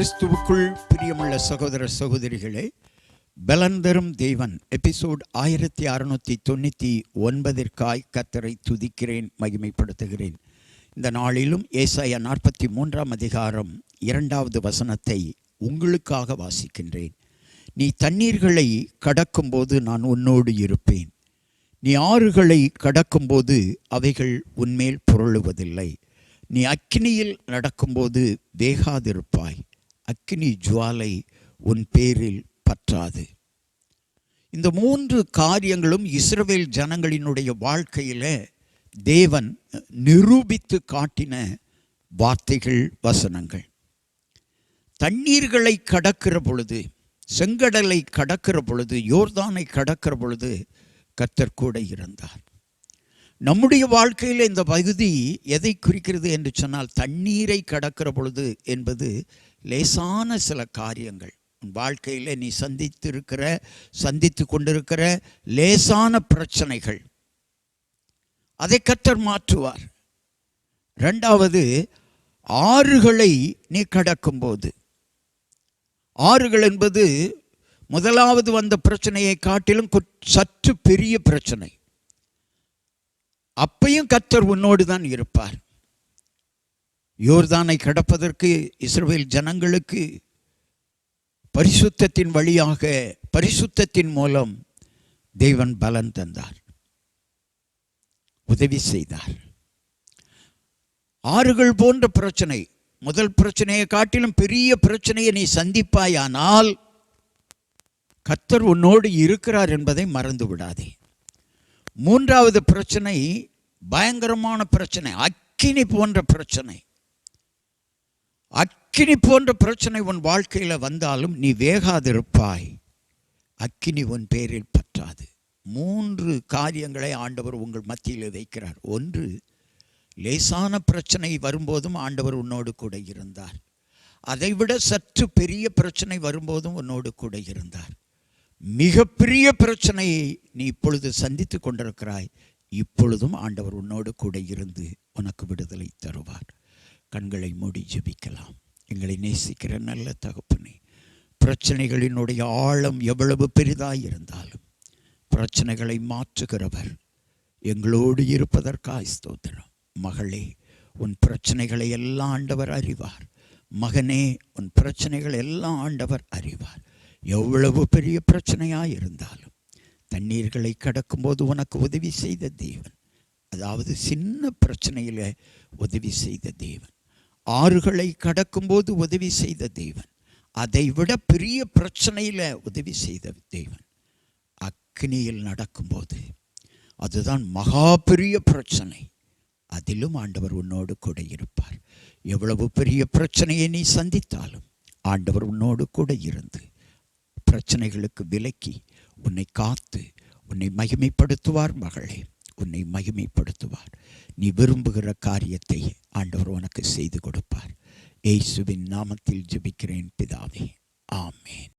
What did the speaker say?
கிறிஸ்துவுக்குள் பிரியமுள்ள சகோதர சகோதரிகளே, பலன் தரும் தேவன் எபிசோட் 1699 கர்த்தரை துதிக்கிறேன், மகிமைப்படுத்துகிறேன். இந்த நாளிலும் ஏசாயா 43 அதிகாரம் 2வது வசனத்தை உங்களுக்காக வாசிக்கின்றேன். நீ தண்ணீர்களை கடக்கும்போது நான் உன்னோடு இருப்பேன். நீ ஆறுகளை கடக்கும்போது அவைகள் உன்மேல் புரளுவதில்லை. நீ அக்கினியில் நடக்கும்போது வேகாதிருப்பாய். அக்கினி ஜுவாலை உன் பேரில் பற்றாது. இந்த 3 காரியங்களும் இஸ்ரவேல் ஜனங்களினுடைய வாழ்க்கையில் தேவன் நிரூபித்து காட்டின வார்த்தைகள், வசனங்கள். தண்ணீர்களை கடக்கிற பொழுது, செங்கடலை கடக்கிற பொழுது, யோர்தானை கடக்கிற பொழுது கர்த்தர் கூட இருந்தார். நம்முடைய வாழ்க்கையில் இந்த பகுதி எதை குறிக்கிறது என்று சொன்னால், தண்ணீரை கடக்கிற பொழுது என்பது லேசான சில காரியங்கள். வாழ்க்கையில் நீ சந்தித்து கொண்டிருக்கிற லேசான பிரச்சனைகள், அதை கர்த்தர் மாற்றுவார். 2வது, ஆறுகளை நீ கடக்கும்போது, ஆறுகள் என்பது முதலாவது வந்த பிரச்சனையை காட்டிலும் சற்று பெரிய பிரச்சனை. அப்பையும் கர்த்தர் உன்னோடு தான் இருப்பார். யோர்தானை கடப்பதற்கு இஸ்ரவேல் ஜனங்களுக்கு பரிசுத்தத்தின் வழியாக, பரிசுத்தத்தின் மூலம் தேவன் பலன் தந்தார், உதவி செய்தார். ஆறுகள் போன்ற பிரச்சனை, முதல் பிரச்சனையை காட்டிலும் பெரிய பிரச்சனையை நீ சந்திப்பாயானால் கர்த்தர் உன்னோடு இருக்கிறார் என்பதை மறந்து விடாதே. 3வது பிரச்சனை பயங்கரமான பிரச்சனை, அக்கினி போன்ற பிரச்சனை. அக்கினி போன்ற பிரச்சனை உன் வாழ்க்கையில் வந்தாலும் நீ வேகாதிருப்பாய். அக்கினி உன் பேரில் பற்றாது. 3 காரியங்களை ஆண்டவர் உங்கள் மத்தியில் வைக்கிறார். 1, லேசான பிரச்சனை வரும்போதும் ஆண்டவர் உன்னோடு கூட இருந்தார். அதைவிட சற்று பெரிய பிரச்சனை வரும்போதும் உன்னோடு கூட இருந்தார். மிகப்பெரிய பிரச்சனையை நீ இப்பொழுது சந்தித்து கொண்டிருக்கிறாய். இப்பொழுதும் ஆண்டவர் உன்னோடு கூட இருந்து உனக்கு விடுதலை தருவார். கண்களை மூடி ஜெபிக்கலாம். எங்களை நேசிக்கிற நல்ல தகப்பனே, பிரச்சனைகளினுடைய ஆழம் எவ்வளவு பெரிதாய் இருந்தாலும் பிரச்சனைகளை மாற்றுகிறவர் எங்களோடு இருப்பதற்காய் ஸ்தோத்திரம். மகளே, உன் பிரச்சனைகளை எல்லாம் ஆண்டவர் அறிவார். மகனே, உன் பிரச்சனைகள் எல்லாம் ஆண்டவர் அறிவார். எவ்வளவு பெரிய பிரச்சனையாக இருந்தாலும் தண்ணீர்களை கடக்கும்போது உனக்கு உதவி செய்த தேவன், அதாவது சின்ன பிரச்சனையில் உதவி செய்த தேவன், ஆறுகளை கடக்கும்போது உதவி செய்த தேவன், அதை விட பெரிய பிரச்சனையில் உதவி செய்த தேவன், அக்னியில் நடக்கும்போது, அதுதான் மகா பெரிய பிரச்சனை, அதிலும் ஆண்டவர் உன்னோடு கூட இருப்பார். எவ்வளவு பெரிய பிரச்சனையை நீ சந்தித்தாலும் ஆண்டவர் உன்னோடு கூட இருந்து பிரச்சனைகளுக்கு விலக்கி உன்னை காத்து உன்னை மகிமைப்படுத்துவார். மகளே, உன்னை மகிமைப்படுத்துவார். நீ விரும்புகிற காரியத்தை ஆண்டவர் உனக்கு செய்து கொடுப்பார். இயேசுவின் நாமத்தில் ஜெபிக்கிறேன் பிதாவே, ஆமென்.